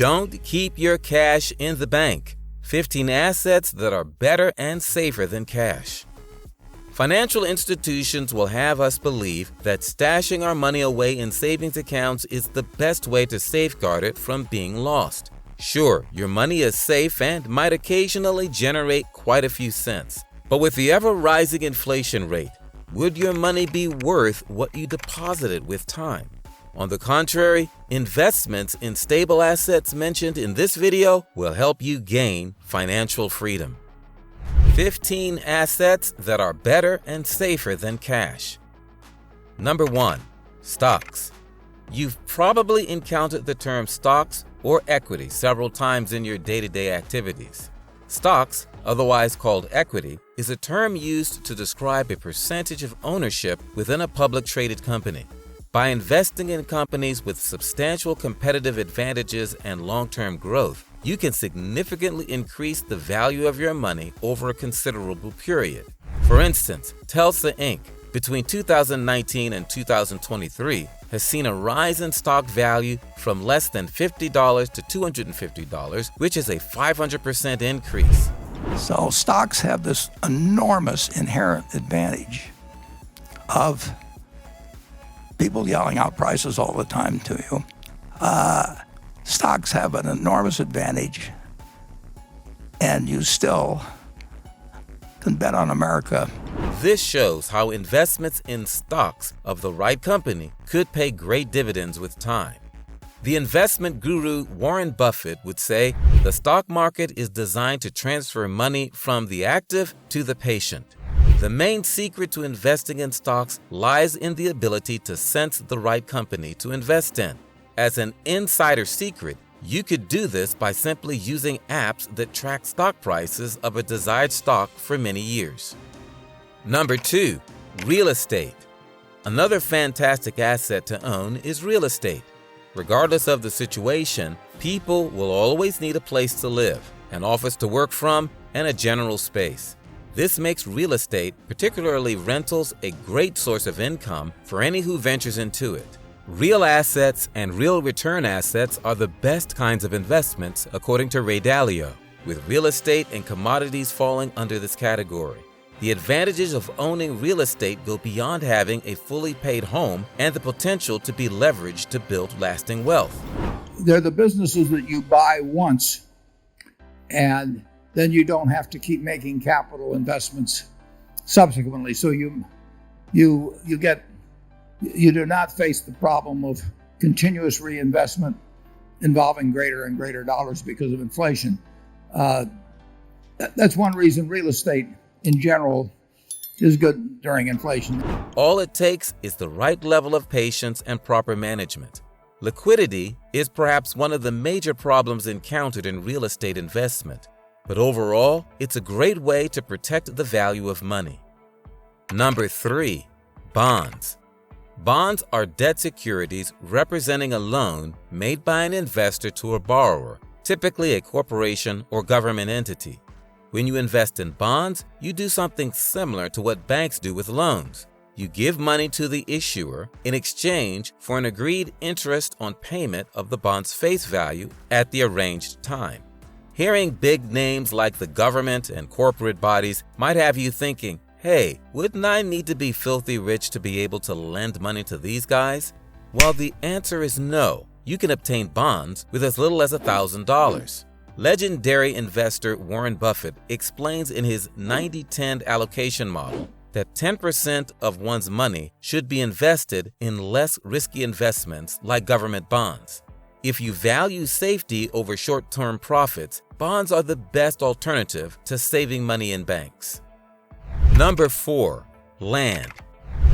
Don't keep your cash in the bank. 15 assets that are better and safer than cash. Financial institutions will have us believe that stashing our money away in savings accounts is the best way to safeguard it from being lost. Sure, your money is safe and might occasionally generate quite a few cents. But with the ever-rising inflation rate, would your money be worth what you deposited with time? On the contrary, investments in stable assets mentioned in this video will help you gain financial freedom. 15 assets that are better and safer than cash. Number 1. Stocks. You've probably encountered the term stocks or equity several times in your day-to-day activities. Stocks, otherwise called equity, is a term used to describe a percentage of ownership within a public traded company. By investing in companies with substantial competitive advantages and long-term growth, you can significantly increase the value of your money over a considerable period. For instance, Telsa Inc., between 2019 and 2023, has seen a rise in stock value from less than $50 to $250, which is a 500% increase. So stocks have this enormous inherent advantage of people yelling out prices all the time to you. Stocks have an enormous advantage, and you still can bet on America. This shows how investments in stocks of the right company could pay great dividends with time. The investment guru Warren Buffett would say, the stock market is designed to transfer money from the active to the patient. The main secret to investing in stocks lies in the ability to sense the right company to invest in. As an insider secret, you could do this by simply using apps that track stock prices of a desired stock for many years. Number 2. Real estate. Another fantastic asset to own is real estate. Regardless of the situation, people will always need a place to live, an office to work from, and a general space. This makes real estate, particularly rentals, a great source of income for any who ventures into it. Real assets and real return assets are the best kinds of investments, according to Ray Dalio, with real estate and commodities falling under this category. The advantages of owning real estate go beyond having a fully paid home and the potential to be leveraged to build lasting wealth. They're the businesses that you buy once, and then you don't have to keep making capital investments subsequently. So you do not face the problem of continuous reinvestment involving greater and greater dollars because of inflation. That's one reason real estate in general is good during inflation. All it takes is the right level of patience and proper management. Liquidity is perhaps one of the major problems encountered in real estate investment, but overall, it's a great way to protect the value of money. Number 3. Bonds. Bonds are debt securities representing a loan made by an investor to a borrower, typically a corporation or government entity. When you invest in bonds, you do something similar to what banks do with loans. You give money to the issuer in exchange for an agreed interest on payment of the bond's face value at the arranged time. Hearing big names like the government and corporate bodies might have you thinking, hey, wouldn't I need to be filthy rich to be able to lend money to these guys? Well, the answer is no. You can obtain bonds with as little as $1,000. Legendary investor Warren Buffett explains in his 90-10 allocation model that 10% of one's money should be invested in less risky investments like government bonds. If you value safety over short-term profits, bonds are the best alternative to saving money in banks. Number 4. Land.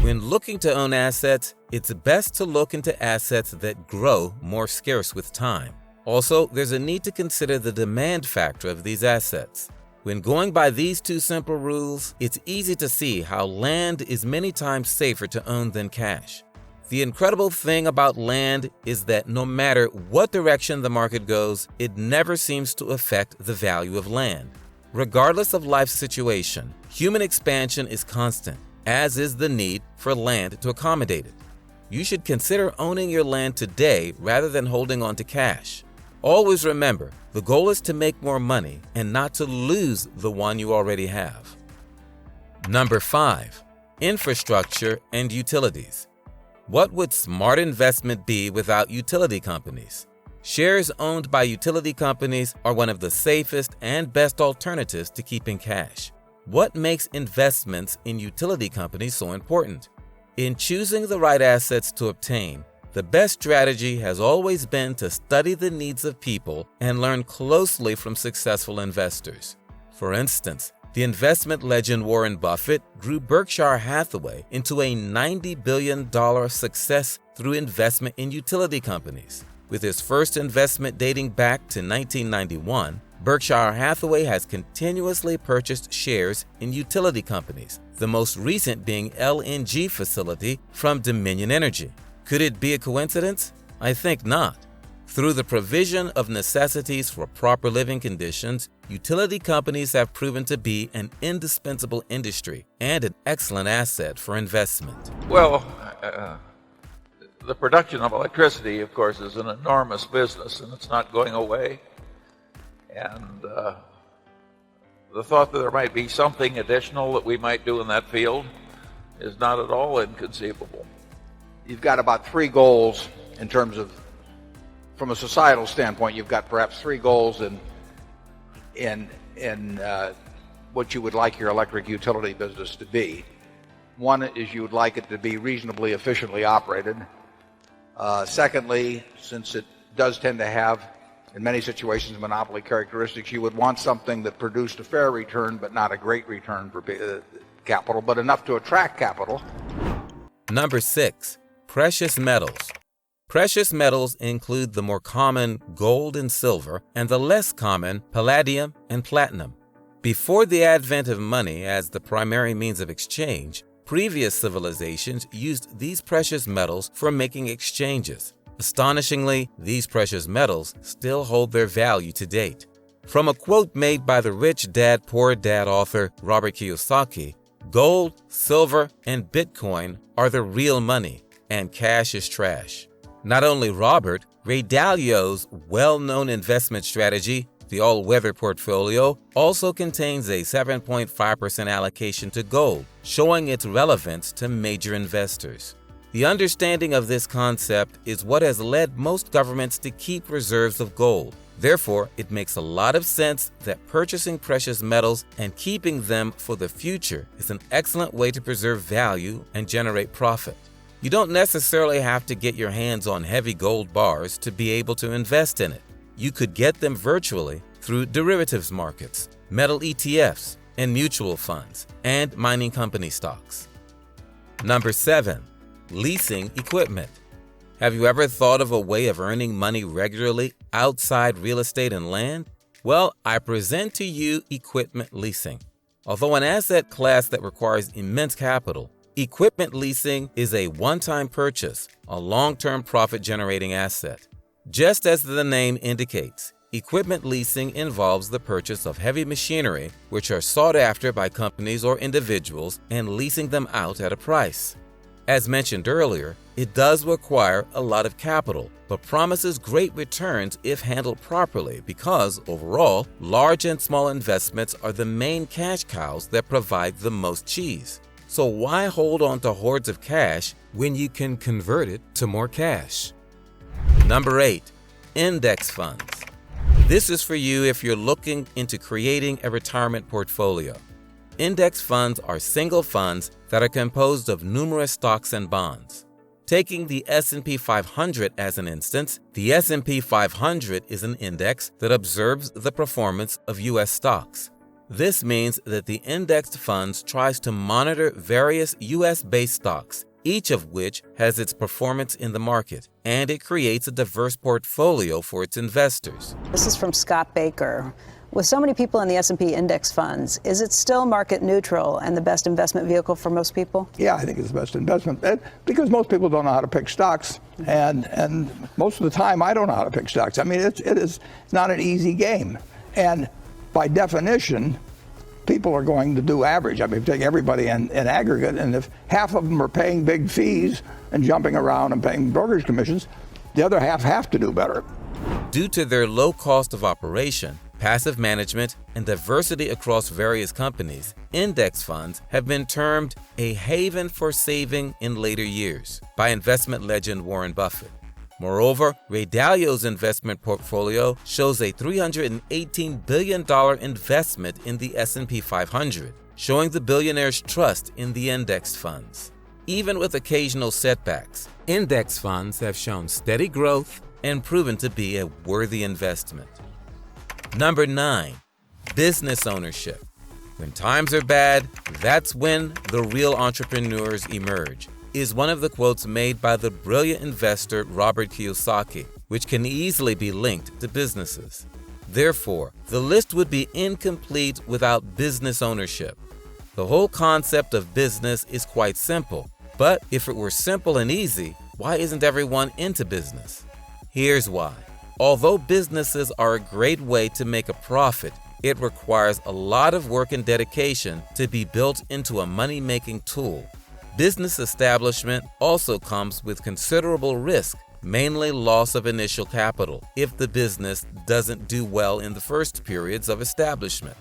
When looking to own assets, it's best to look into assets that grow more scarce with time. Also, there's a need to consider the demand factor of these assets. When going by these two simple rules, it's easy to see how land is many times safer to own than cash. The incredible thing about land is that no matter what direction the market goes, it never seems to affect the value of land. Regardless of life's situation, human expansion is constant, as is the need for land to accommodate it. You should consider owning your land today rather than holding on to cash. Always remember, the goal is to make more money and not to lose the one you already have. Number 5. Infrastructure and utilities. What would smart investment be without utility companies? Shares owned by utility companies are one of the safest and best alternatives to keeping cash. What makes investments in utility companies so important? In choosing the right assets to obtain, the best strategy has always been to study the needs of people and learn closely from successful investors. For instance, the investment legend Warren Buffett grew Berkshire Hathaway into a $90 billion success through investment in utility companies. With his first investment dating back to 1991, Berkshire Hathaway has continuously purchased shares in utility companies, the most recent being LNG facility from Dominion Energy. Could it be a coincidence? I think not. Through the provision of necessities for proper living conditions, utility companies have proven to be an indispensable industry and an excellent asset for investment. Well, the production of electricity, of course, is an enormous business, and it's not going away. And the thought that there might be something additional that we might do in that field is not at all inconceivable. You've got about 3 goals in terms of, from a societal standpoint, you've got perhaps 3 goals in what you would like your electric utility business to be. One is you would like it to be reasonably efficiently operated. Secondly, since it does tend to have, in many situations, monopoly characteristics, you would want something that produced a fair return, but not a great return for capital, but enough to attract capital. Number 6. Precious metals. Precious metals include the more common gold and silver and the less common palladium and platinum. Before the advent of money as the primary means of exchange, previous civilizations used these precious metals for making exchanges. Astonishingly, these precious metals still hold their value to date. From a quote made by the Rich Dad Poor Dad author Robert Kiyosaki, gold, silver, and Bitcoin are the real money, and cash is trash. Not only Robert, Ray Dalio's well-known investment strategy, the all-weather portfolio, also contains a 7.5% allocation to gold, showing its relevance to major investors. The understanding of this concept is what has led most governments to keep reserves of gold. Therefore, it makes a lot of sense that purchasing precious metals and keeping them for the future is an excellent way to preserve value and generate profit. You don't necessarily have to get your hands on heavy gold bars to be able to invest in it. You could get them virtually through derivatives markets, metal ETFs, and mutual funds, and mining company stocks. Number 7. Leasing equipment. Have you ever thought of a way of earning money regularly outside real estate and land? Well, I present to you equipment leasing. Although an asset class that requires immense capital, equipment leasing is a one-time purchase, a long-term profit-generating asset. Just as the name indicates, equipment leasing involves the purchase of heavy machinery which are sought after by companies or individuals and leasing them out at a price. As mentioned earlier, it does require a lot of capital, but promises great returns if handled properly because, overall, large and small investments are the main cash cows that provide the most cheese. So why hold on to hordes of cash when you can convert it to more cash? Number 8. Index funds. This is for you if you're looking into creating a retirement portfolio. Index funds are single funds that are composed of numerous stocks and bonds. Taking the S&P 500 as an instance, the S&P 500 is an index that observes the performance of U.S. stocks. This means that the indexed funds tries to monitor various U.S.-based stocks, each of which has its performance in the market, and it creates a diverse portfolio for its investors. This is from Scott Baker. With so many people in the S&P index funds, is it still market neutral and the best investment vehicle for most people? Yeah, I think it's the best investment because most people don't know how to pick stocks, and most of the time I don't know how to pick stocks. I mean, it's not an easy game, and by definition, people are going to do average. I mean, take everybody in aggregate, and if half of them are paying big fees and jumping around and paying brokerage commissions, the other half have to do better. Due to their low cost of operation, passive management, and diversity across various companies, index funds have been termed a haven for saving in later years by investment legend Warren Buffett. Moreover, Ray Dalio's investment portfolio shows a $318 billion investment in the S&P 500, showing the billionaire's trust in the index funds. Even with occasional setbacks, index funds have shown steady growth and proven to be a worthy investment. Number 9. Business ownership. When times are bad, that's when the real entrepreneurs emerge, is one of the quotes made by the brilliant investor Robert Kiyosaki, which can easily be linked to businesses. Therefore, the list would be incomplete without business ownership. The whole concept of business is quite simple, but if it were simple and easy, why isn't everyone into business? Here's why. Although businesses are a great way to make a profit, it requires a lot of work and dedication to be built into a money-making tool. Business establishment also comes with considerable risk, mainly loss of initial capital, if the business doesn't do well in the first periods of establishment.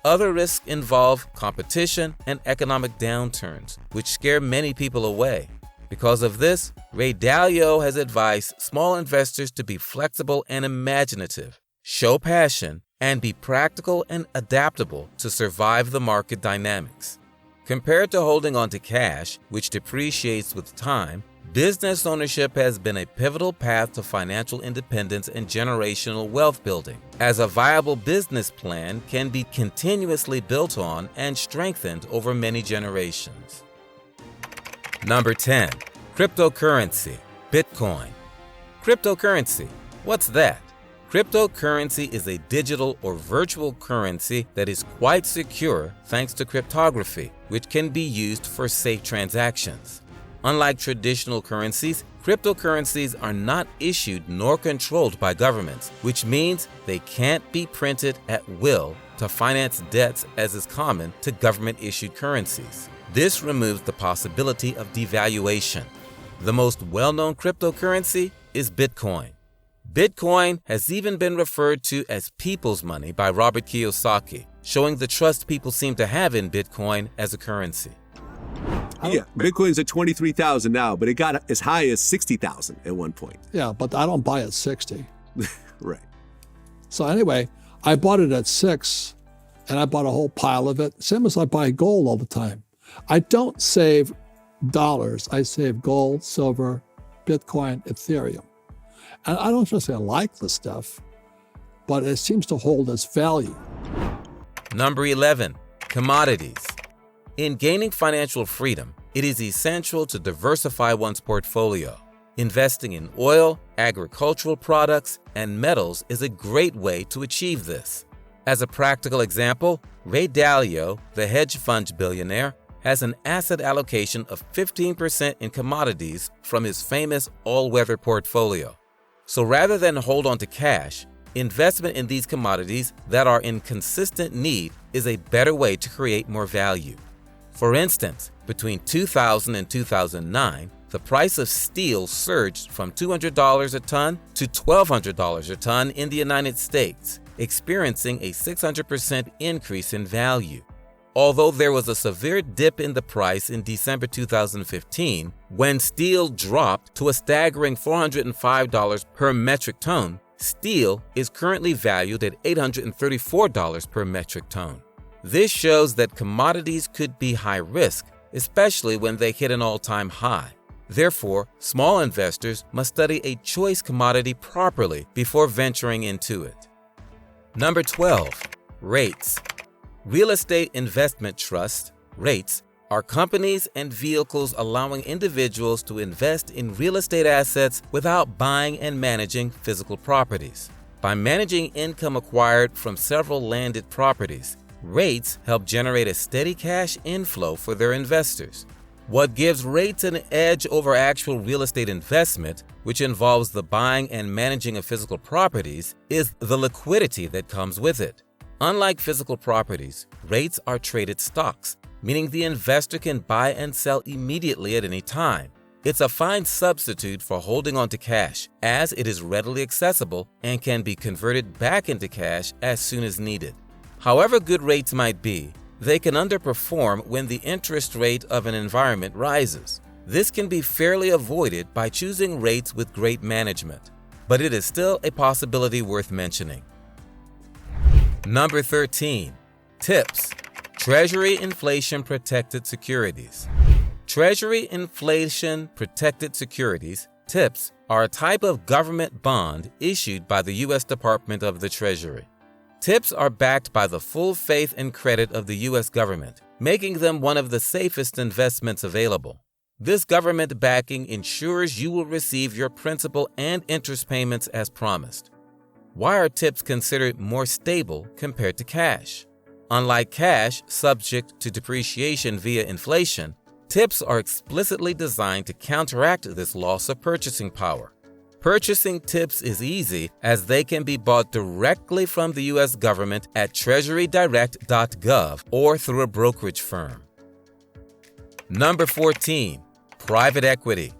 Other risks involve competition and economic downturns, which scare many people away. Because of this, Ray Dalio has advised small investors to be flexible and imaginative, show passion, and be practical and adaptable to survive the market dynamics. Compared to holding on to cash, which depreciates with time, business ownership has been a pivotal path to financial independence and generational wealth building, as a viable business plan can be continuously built on and strengthened over many generations. Number 10. Cryptocurrency, Bitcoin. Cryptocurrency, what's that? Cryptocurrency is a digital or virtual currency that is quite secure thanks to cryptography, which can be used for safe transactions. Unlike traditional currencies, cryptocurrencies are not issued nor controlled by governments, which means they can't be printed at will to finance debts as is common to government-issued currencies. This removes the possibility of devaluation. The most well-known cryptocurrency is Bitcoin. Bitcoin has even been referred to as people's money by Robert Kiyosaki, showing the trust people seem to have in Bitcoin as a currency. Yeah, Bitcoin's at 23,000 now, but it got as high as 60,000 at one point. Yeah, but I don't buy at 60. Right. So anyway, I bought it at 6, and I bought a whole pile of it. Same as I buy gold all the time. I don't save dollars. I save gold, silver, Bitcoin, Ethereum. And I don't just say I like the stuff, but it seems to hold its value. Number 11. Commodities. In gaining financial freedom, it is essential to diversify one's portfolio. Investing in oil, agricultural products, and metals is a great way to achieve this. As a practical example, Ray Dalio, the hedge fund billionaire, has an asset allocation of 15% in commodities from his famous all-weather portfolio. So rather than hold on to cash, investment in these commodities that are in consistent need is a better way to create more value. For instance, between 2000 and 2009, the price of steel surged from $200 a ton to $1,200 a ton in the United States, experiencing a 600% increase in value. Although there was a severe dip in the price in December 2015, when steel dropped to a staggering $405 per metric ton, steel is currently valued at $834 per metric ton. This shows that commodities could be high risk, especially when they hit an all-time high. Therefore, small investors must study a choice commodity properly before venturing into it. Number 12. REITs. Real estate investment trusts, REITs, are companies and vehicles allowing individuals to invest in real estate assets without buying and managing physical properties. By managing income acquired from several landed properties, REITs help generate a steady cash inflow for their investors. What gives REITs an edge over actual real estate investment, which involves the buying and managing of physical properties, is the liquidity that comes with it. Unlike physical properties, REITs are traded stocks, meaning the investor can buy and sell immediately at any time. It's a fine substitute for holding onto cash, as it is readily accessible and can be converted back into cash as soon as needed. However good rates might be, they can underperform when the interest rate of an environment rises. This can be fairly avoided by choosing rates with great management, but it is still a possibility worth mentioning. Number 13. Tips: Treasury Inflation Protected Securities. Treasury Inflation Protected Securities, TIPS, are a type of government bond issued by the U.S. Department of the Treasury. TIPS are backed by the full faith and credit of the U.S. government, making them one of the safest investments available. This government backing ensures you will receive your principal and interest payments as promised. Why are TIPS considered more stable compared to cash? Unlike cash, subject to depreciation via inflation, TIPS are explicitly designed to counteract this loss of purchasing power. Purchasing TIPS is easy as they can be bought directly from the U.S. government at treasurydirect.gov or through a brokerage firm. Number 14. Private equity.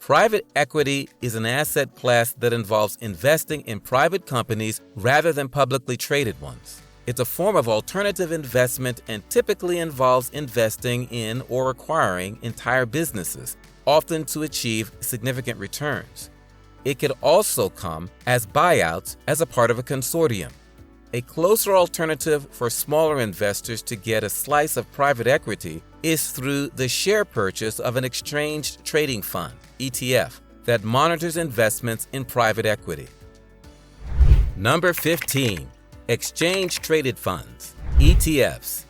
Private equity is an asset class that involves investing in private companies rather than publicly traded ones. It's a form of alternative investment and typically involves investing in or acquiring entire businesses, often to achieve significant returns. It could also come as buyouts as a part of a consortium. A closer alternative for smaller investors to get a slice of private equity is through the share purchase of an exchange trading fund, ETF, that monitors investments in private equity. Number 15. Exchange-traded funds, ETFs.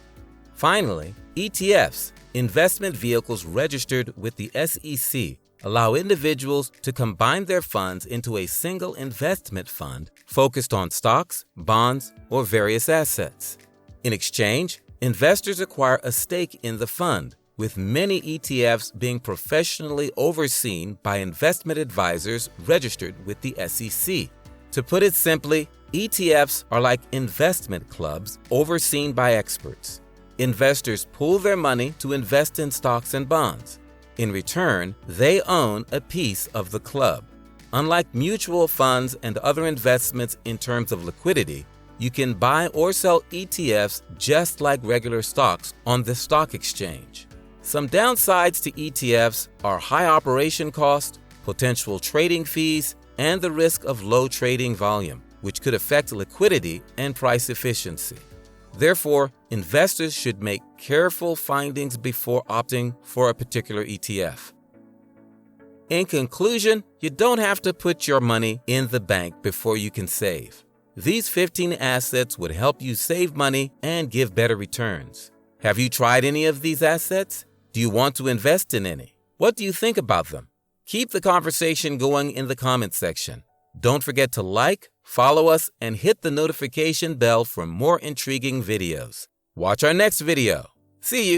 Finally, ETFs, investment vehicles registered with the SEC, allow individuals to combine their funds into a single investment fund focused on stocks, bonds, or various assets. In exchange, investors acquire a stake in the fund, with many ETFs being professionally overseen by investment advisors registered with the SEC. To put it simply, ETFs are like investment clubs overseen by experts. Investors pool their money to invest in stocks and bonds. In return, they own a piece of the club. Unlike mutual funds and other investments in terms of liquidity, you can buy or sell ETFs just like regular stocks on the stock exchange. Some downsides to ETFs are high operation cost, potential trading fees, and the risk of low trading volume, which could affect liquidity and price efficiency. Therefore, investors should make careful findings before opting for a particular ETF. In conclusion, you don't have to put your money in the bank before you can save. These 15 assets would help you save money and give better returns. Have you tried any of these assets? Do you want to invest in any? What do you think about them? Keep the conversation going in the comments section. Don't forget to like, follow us, and hit the notification bell for more intriguing videos. Watch our next video. See you!